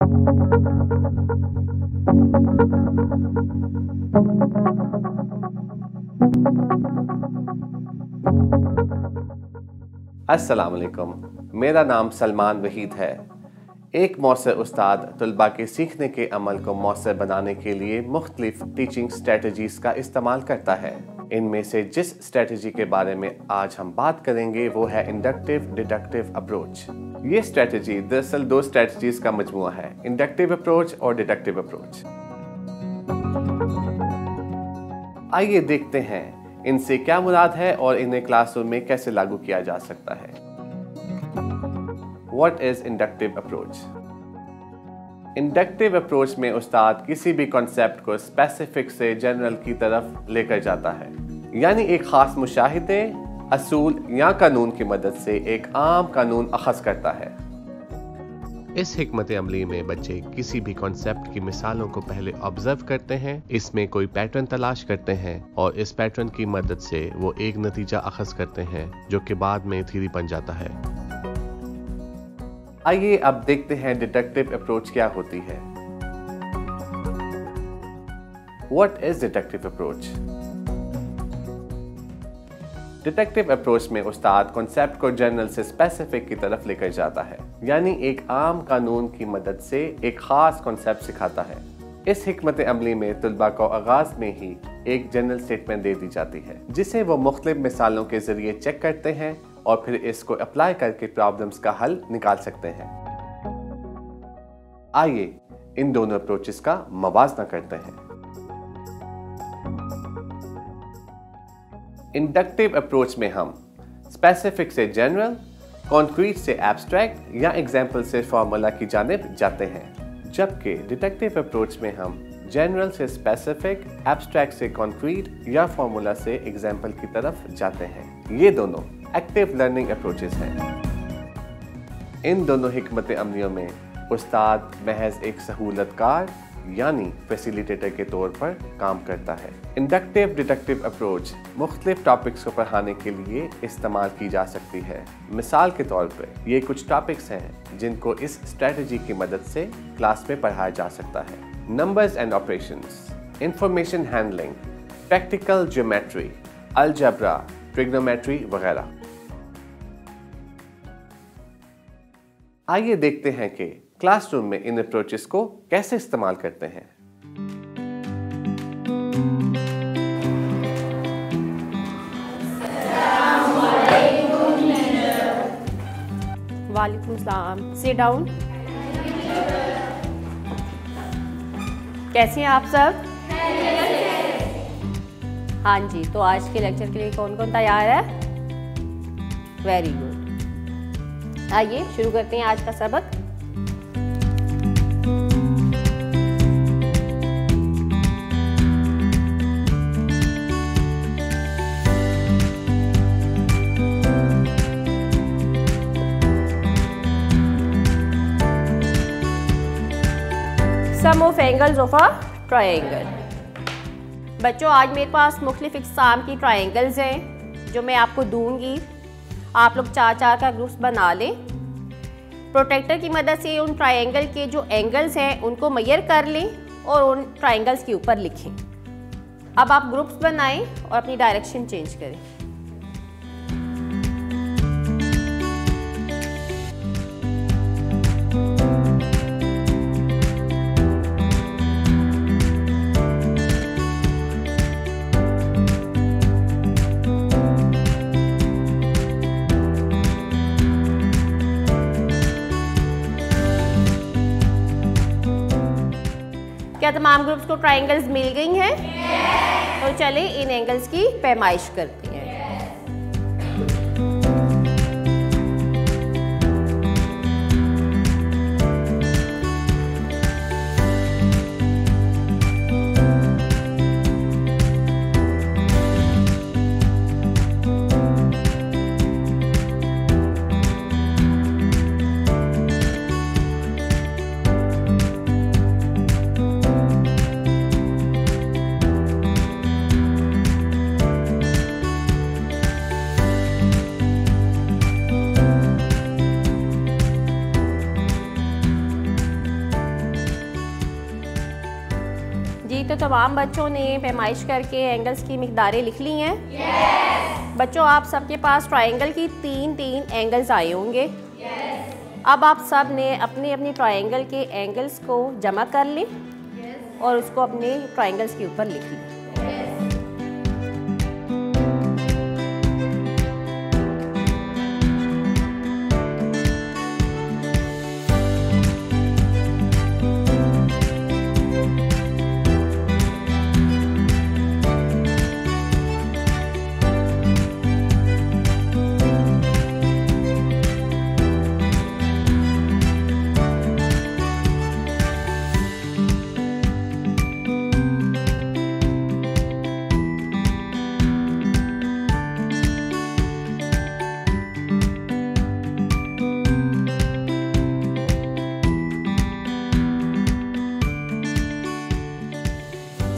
अस्सलाम वालेकुम, मेरा नाम सलमान वहीद है। एक मौसर उस्ताद तलबा के सीखने के अमल को मौसर बनाने के लिए मुख्तलिफ टीचिंग स्ट्रेटजीज़ का इस्तेमाल करता है। इनमें से जिस स्ट्रेटजी के बारे में आज हम बात करेंगे वो है इंडक्टिव डिडक्टिव अप्रोच। ये स्ट्रेटजी दरअसल दो स्ट्रेटजीज़ का मजमुआ है, इंडक्टिव अप्रोच और डिडक्टिव अप्रोच। आइए देखते हैं इनसे क्या मुराद है और इन्हें क्लासरूम में कैसे लागू किया जा सकता है। What is inductive approach? Inductive approach में उस्ताद किसी भी कॉन्सेप्ट को स्पेसिफिक से जनरल की तरफ लेकर जाता है, यानी एक खास मुशाहिदे, असूल या कानून की मदद से एक आम कानून अखज़ करता है। इस हिकमत अमली में बच्चे किसी भी कॉन्सेप्ट की मिसालों को पहले ऑब्जर्व करते हैं, इसमें कोई पैटर्न तलाश करते हैं और इस पैटर्न की मदद से वो एक नतीजा अखज़ करते हैं जो कि बाद में थ्योरी बन जाता है। आइए अब देखते हैं डिडक्टिव अप्रोच क्या होती है। What is deductive approach? Deductive approach में उस्ताद कॉन्सेप्ट को जनरल से स्पेसिफिक की तरफ लेकर जाता है, यानी एक आम कानून की मदद से एक खास कॉन्सेप्ट सिखाता है। इस हिकमत अमली में तुलबा को आगाज में ही एक जनरल स्टेटमेंट दे दी जाती है, जिसे वो मुख्तलिफ मिसालों के जरिए चेक करते हैं और फिर इसको अप्लाई करके प्रॉब्लम्स का हल निकाल सकते हैं। आइए इन दोनों अप्रोचेस का मवाजना करते हैं। इंडक्टिव अप्रोच में हम स्पेसिफिक से जनरल, कॉन्क्रीट से एब्स्ट्रैक्ट या एग्जाम्पल से फार्मूला की जानिब जाते हैं, जबकि डिडक्टिव अप्रोच में हम जनरल से स्पेसिफिक, एब्स्ट्रैक्ट से कॉन्क्रीट या फार्मूला से एग्जाम्पल की तरफ जाते हैं। ये दोनों एक्टिव लर्निंग अप्रोचेस हैं। इन दोनों हिकमत अमलियों में उस्ताद महज एक सहूलतकार यानी फैसिलिटेटर के तौर पर काम करता है। इंडक्टिव डिडक्टिव अप्रोच मुख्तलिफ टॉपिक्स को पढ़ाने के लिए इस्तेमाल की जा सकती है। मिसाल के तौर पर ये कुछ टॉपिक्स हैं जिनको इस स्ट्रेटजी की मदद से क्लास में पढ़ाया जा सकता है। Numbers and operations, information handling, practical geometry, algebra, trigonometry वगैरह। आइए देखते हैं कि क्लासरूम में इन अप्रोचेस को कैसे इस्तेमाल करते हैं। वालेकुम सलाम। Sit down. कैसे हैं आप सब? हाँ जी, तो आज के लेक्चर के लिए कौन कौन तैयार है? Very good. आइए शुरू करते हैं आज का सबक। Sum of angles of a triangle. बच्चों, आज मेरे पास मुख्तलिफ इक़साम की ट्रायंगल्स हैं जो मैं आपको दूंगी। आप लोग चार चार का ग्रुप्स बना लें। प्रोटेक्टर की मदद से उन ट्रायंगल के जो एंगल्स हैं उनको मेजर कर लें और उन ट्रायंगल्स के ऊपर लिखें। अब आप ग्रुप्स बनाएं और अपनी डायरेक्शन चेंज करें। क्या तमाम ग्रुप्स को ट्रायंगल्स मिल गई हैं? तो चले इन एंगल्स की पैमाइश करते हैं। जी, तो तमाम बच्चों ने पैमाइश करके एंगल्स की मिकदारें लिख ली हैं? yes. बच्चों, आप सबके पास ट्रायंगल की तीन एंगल्स आए होंगे। yes. अब आप सब ने अपने अपने ट्रायंगल के एंगल्स को जमा कर लें yes. और उसको अपने ट्रायंगल्स के ऊपर लिख लें।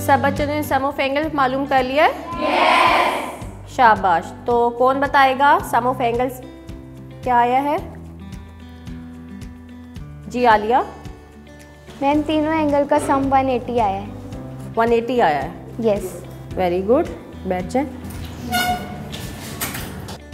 सब बच्चों ने सम ऑफ एंगल्स मालूम कर लिया है? yes. शाबाश। तो कौन बताएगा सम ऑफ एंगल्स क्या आया है? जी आलिया। मैम, तीनों एंगल का सम 180 आया है। 180 आया है? यस। वेरी गुड, बैठ जाए।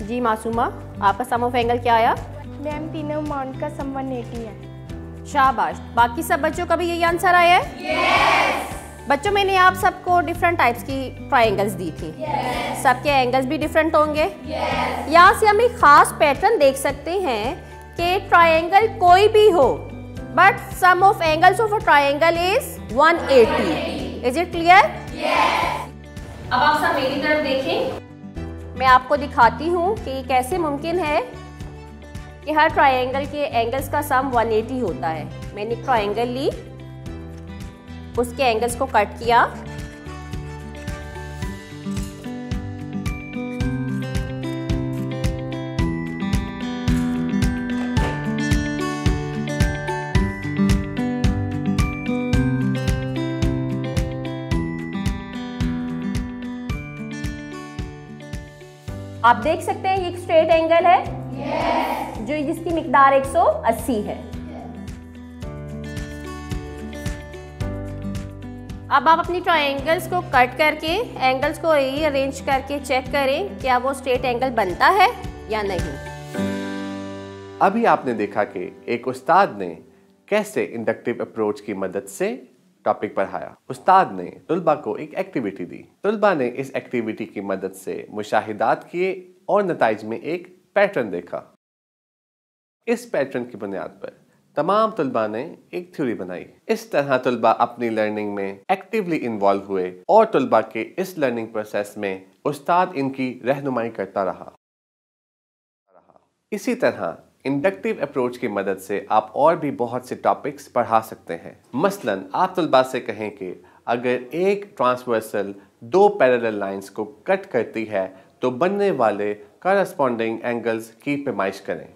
जी मासूमा, आपका सम ऑफ एंगल क्या आया? मैम, तीनों माउंट का सम 180 है। शाबाश। बाकी सब बच्चों का भी यही आंसर आया है? yes. बच्चों, मैंने आप सबको डिफरेंट टाइप्स की ट्रायंगल्स दी थी। yes. सबके एंगल्स भी डिफरेंट होंगे। yes. यहाँ से हम एक खास पैटर्न देख सकते हैं कि ट्रायंगल कोई भी हो, but sum of angles of a triangle is 180। Is it clear? अब आप सब मेरी तरफ देखें। मैं आपको दिखाती हूँ कि कैसे मुमकिन है कि हर ट्रायंगल के एंगल्स का सम 180 होता है। मैंने एक ट्रायंगल ली, उसके एंगल्स को कट किया, आप देख सकते हैं ये एक स्ट्रेट एंगल है। yes. जो जिसकी मिकदार 180 है। अब आप अपनी ट्रायंगल्स को कट करके एंगल्स को रीअरेंज करके चेक करें क्या वो स्ट्रेट एंगल बनता है या नहीं। अभी आपने देखा कि एक उस्ताद ने कैसे इंडक्टिव अप्रोच की मदद से टॉपिक पढ़ाया। उस्ताद ने तुलबा को एक एक्टिविटी दी। तुलबा ने इस एक्टिविटी की मदद से मुशाहिदात किए और नताइज में एक पैटर्न देखा। इस पैटर्न की बुनियाद पर तमाम तुलबा ने एक थ्योरी बनाई। इस तरह तुलबा अपनी लर्निंग में एक्टिवली इन्वॉल्व हुए और तुलबा के इस लर्निंग प्रोसेस में उस्ताद इनकी रहनुमाई करता रहा। इसी तरह इंडक्टिव अप्रोच की मदद से आप और भी बहुत से टॉपिक्स पढ़ा सकते हैं। मसलन आप तुलबा से कहें कि अगर एक ट्रांसवर्सल दो पैरेलल लाइंस को कट करती है तो बनने वाले कॉरस्पॉन्डिंग एंगल्स की पैमाइश करें।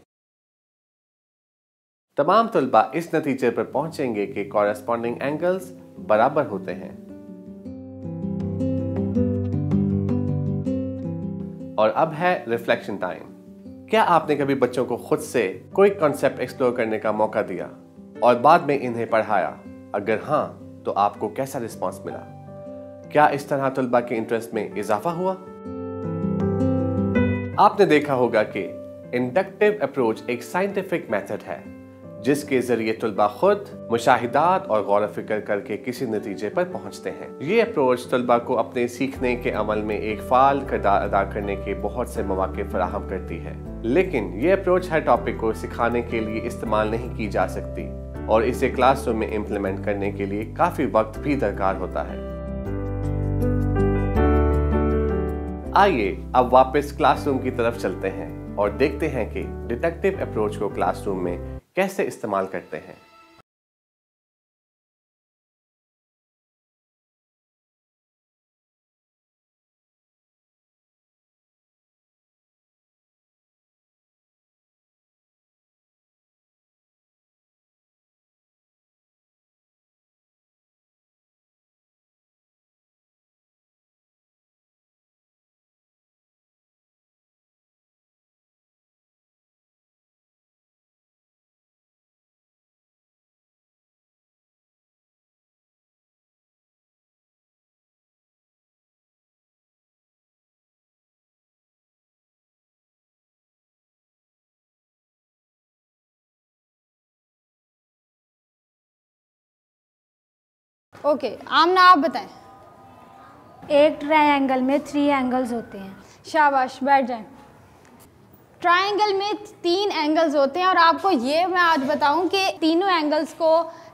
तमाम तुलबा इस नतीजे पर पहुंचेंगे कि कॉरस्पॉन्डिंग एंगल्स बराबर होते हैं। और अब है रिफ्लेक्शन टाइम। क्या आपने कभी बच्चों को खुद से कोई कॉन्सेप्ट एक्सप्लोर करने का मौका दिया और बाद में इन्हें पढ़ाया? अगर हाँ, तो आपको कैसा रिस्पांस मिला? क्या इस तरह तुलबा के इंटरेस्ट में इजाफा हुआ? आपने देखा होगा कि इंडक्टिव अप्रोच एक साइंटिफिक मेथड है जिसके जरिए तुलबा खुद मुशाहिदात और गौर फिक्र करके किसी नतीजे पर पहुंचते हैं। ये अप्रोच तुलबा को अपने सीखने के अमल में एक फाल किरदार अदा करने के बहुत से मौके फराहम करती है। लेकिन ये अप्रोच हर टॉपिक को सिखाने के लिए इस्तेमाल नहीं की जा सकती और इसे क्लासरूम में इम्प्लीमेंट करने के लिए काफ़ी वक्त भी दरकार होता है। आइए अब वापस क्लासरूम की तरफ चलते हैं और देखते हैं कि डिडक्टिव अप्रोच को क्लासरूम में कैसे इस्तेमाल करते हैं। ओके, आमना आप बताएं। एक ट्रायंगल में 3 एंगल्स होते हैं। शाबाश, बैठ जाएं। ट्रायंगल में 3 एंगल्स होते हैं और आपको ये मैं आज बताऊं कि तीनों एंगल्स को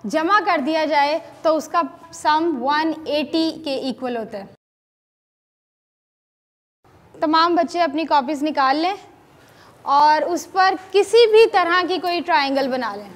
जमा कर दिया जाए तो उसका सम 180 के इक्वल होता है। तमाम बच्चे अपनी कॉपीज़ निकाल लें और उस पर किसी भी तरह की कोई ट्रायंगल बना लें।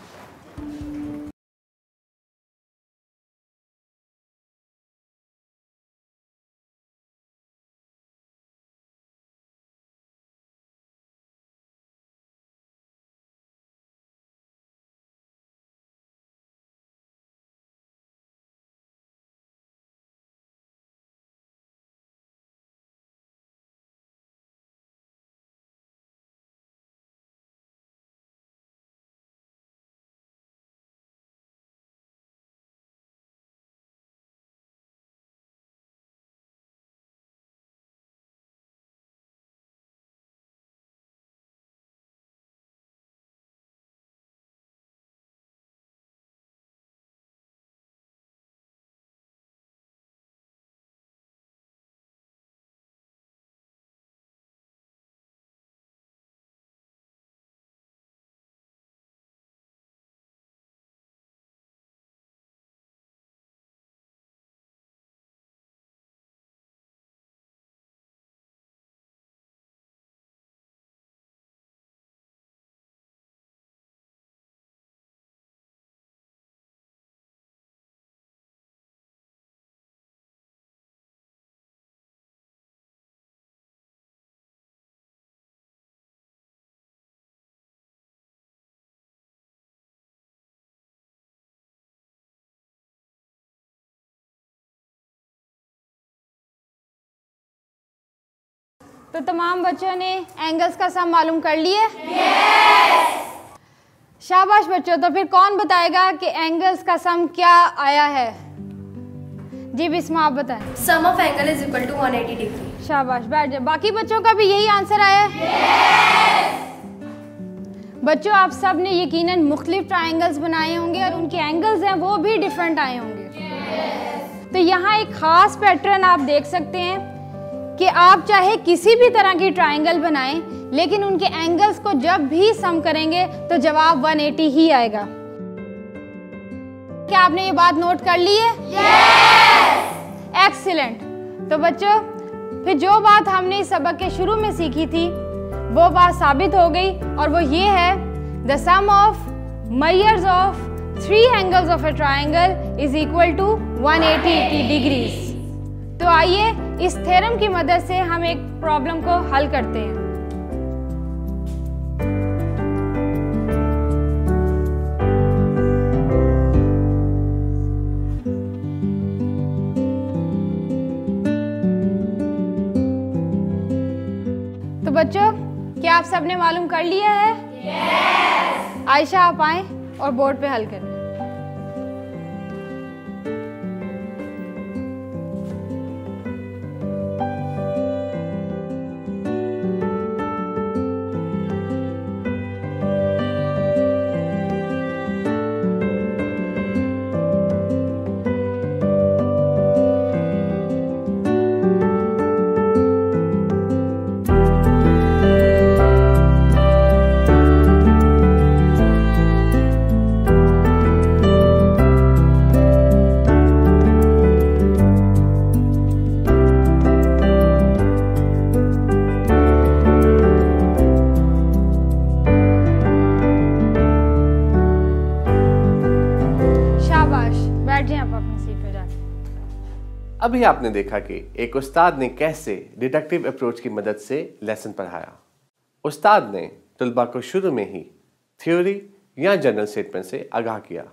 तो तमाम बच्चों ने एंगल्स का सम मालूम कर लिए? शाबाश बच्चों। तो फिर कौन बताएगा कि एंगल्स का सम क्या आया है? जी बिस्मा, आप बताएं। Sum of angle is equal to 180 degree. शाबाश, बैठ जाए। बाकी बच्चों का भी यही आंसर आया है? बच्चों आप सब ने यकीनन मुख्तलिफ ट्रायंगल्स बनाए होंगे और उनके एंगल्स हैं वो भी डिफरेंट आए होंगे। तो यहाँ एक ख़ास पैटर्न आप देख सकते हैं कि आप चाहे किसी भी तरह की ट्रायंगल बनाएं, लेकिन उनके एंगल्स को जब भी सम करेंगे तो जवाब 180 ही आएगा। क्या आपने ये बात नोट कर ली है? एक्सीलेंट। तो बच्चों फिर जो बात हमने इस सबक के शुरू में सीखी थी वो बात साबित हो गई और वो ये है, the sum of measures of 3 angles of a triangle is equal to 180 degrees. तो आइए इस थ्योरम की मदद से हम एक प्रॉब्लम को हल करते हैं। तो बच्चों क्या आप सबने मालूम कर लिया है? आयशा आप आए और बोर्ड पे हल करें। अभी आपने देखा कि एक उस्ताद ने कैसे डिडक्टिव अप्रोच की मदद से लेसन पढ़ाया। उस्ताद ने तुलबा को शुरू में ही थ्योरी या जनरल स्टेटमेंट से आगाह किया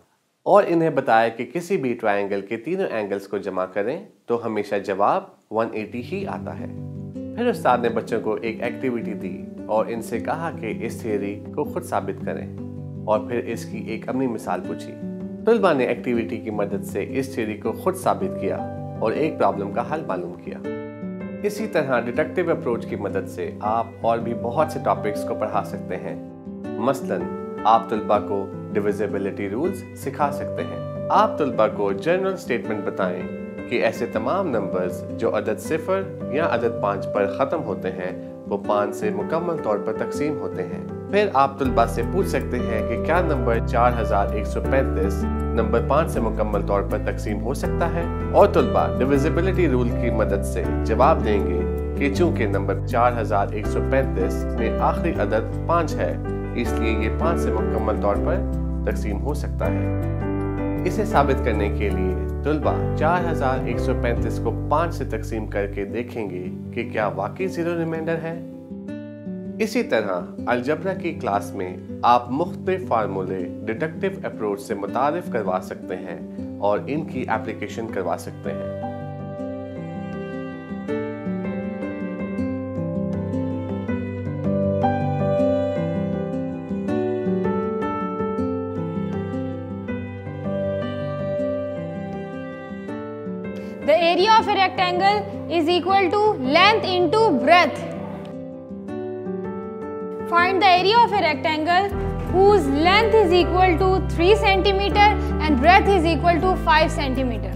और इन्हें बताया कि किसी भी ट्रायंगल के तीनों एंगल्स को जमा करें तो हमेशा जवाब 180 ही आता है। फिर उस्ताद ने बच्चों को एक एक्टिविटी दी और इनसे कहा कि इस थ्योरी को खुद साबित करें और फिर इसकी एक अमली मिसाल पूछी। तुलबा ने एक्टिविटी की मदद से इस थ्योरी को खुद साबित किया और एक प्रॉब्लम का हल मालूम किया। इसी तरह डिडक्टिव अप्रोच की मदद से आप और भी बहुत से टॉपिक्स को पढ़ा सकते हैं। मसलन आप तुलबा को डिविजिबिलिटी रूल्स सिखा सकते हैं। आप तलबा को जनरल स्टेटमेंट बताएं कि ऐसे तमाम नंबर्स जो अदद 0 या अदद 5 पर ख़त्म होते हैं वो 5 से मुकम्मल तौर पर तकसीम होते हैं। फिर आप तलबा से पूछ सकते हैं कि क्या नंबर 4135 नंबर 5 से मुकम्मल तौर पर तकसीम हो सकता है, और तलबा डिविजिबिलिटी रूल की मदद से जवाब देंगे कि चूंकि नंबर 4135 में आखिरी अदद 5 है, इसलिए ये 5 से मुकम्मल तौर पर तकसीम हो सकता है। इसे साबित करने के लिए तलबा 4135 को 5 से तकसीम करके देखेंगे कि क्या वाकई जीरो रिमाइंडर है। इसी तरह अलजबरा की क्लास में आप मुख्तलिफ फार्मूले डिडक्टिव अप्रोच से मुतारिफ करवा सकते हैं और इनकी एप्लीकेशन करवा सकते हैं। The area of a rectangle is equal to length into breadth. Find the area of a rectangle whose length is equal to 3 cm and breadth is equal to 5 cm.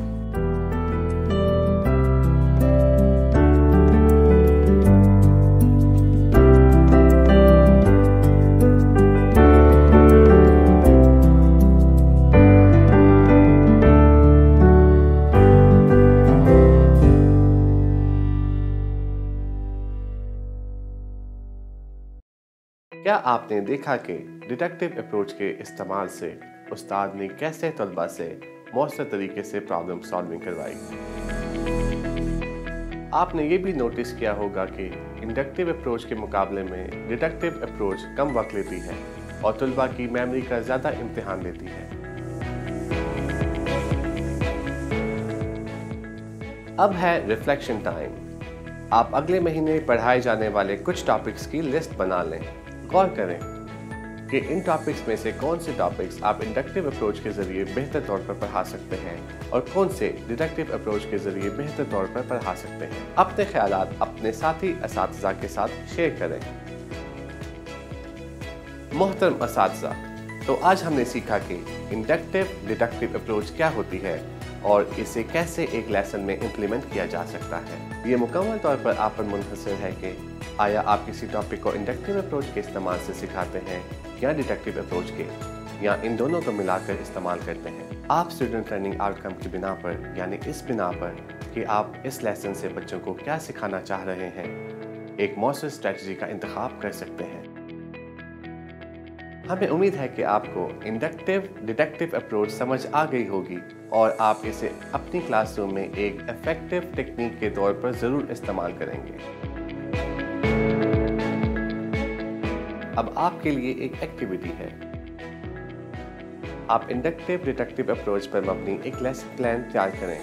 क्या आपने देखा कि डिडक्टिव अप्रोच के इस्तेमाल से उस्ताद ने कैसे तलबा से मौसर तरीके से प्रॉब्लम सॉल्विंग करवाई। आपने ये भी नोटिस किया होगा कि इंडक्टिव अप्रोच के मुकाबले में डिडक्टिव अप्रोच कम वक्त लेती है और तलबा की मेमोरी का ज़्यादा इम्तिहान लेती है। अब है रिफ्लेक्शन टाइम। आप अगले महीने पढ़ाए जाने वाले कुछ टॉपिक्स की लिस्ट बना लें। गौर करें कि इन टॉपिक्स में से कौन से टॉपिक्स आप इंडक्टिव अप्रोच के ज़रिए बेहतर तौर पर पढ़ा सकते हैं और कौन से डिडक्टिव अप्रोच के ज़रिए बेहतर तौर पर पढ़ा सकते हैं। अपने ख्यालात अपने साथी असातिज़ा के साथ शेयर करें। मोहतरम असातिज़ा, तो आज हमने सीखा कि इंडक्टिव डिडक्टिव अप्रोच क्या होती है और इसे कैसे एक लेसन में इम्प्लीमेंट किया जा सकता है। ये मुकम्मल तौर पर आप पर मुनहसर है कि आया आप किसी टॉपिक को इंडक्टिव अप्रोच के इस्तेमाल से सिखाते हैं या डिडक्टिव अप्रोच के, या इन दोनों को मिलाकर इस्तेमाल करते हैं। आप स्टूडेंट लर्निंग आउटकम की बिना पर, यानी इस बिना पर कि आप इस लेसन से बच्चों को क्या सिखाना चाह रहे हैं, एक मौसर स्ट्रेटजी का इंतखाब कर सकते हैं। हमें उम्मीद है कि आपको इंडक्टिव डिडक्टिव अप्रोच समझ आ गई होगी और आप इसे अपनी क्लासरूम में एक इफेक्टिव टेक्निक के तौर पर ज़रूर इस्तेमाल करेंगे। अब आपके लिए एक एक्टिविटी है। आप इंडक्टिव डिडक्टिव अप्रोच पर मबनी एक लेसन प्लान तैयार करें।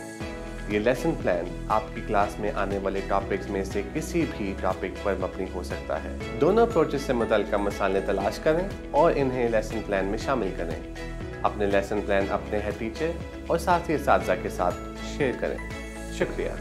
ये लेसन प्लान आपकी क्लास में आने वाले टॉपिक्स में से किसी भी टॉपिक पर मबनी हो सकता है। दोनों अप्रोचेस से मुतल्लिक़ मसाले तलाश करें और इन्हें लेसन प्लान में शामिल करें। अपने लेसन प्लान अपने हेड टीचर और साथी असातिज़ा के साथ शेयर करें। शुक्रिया।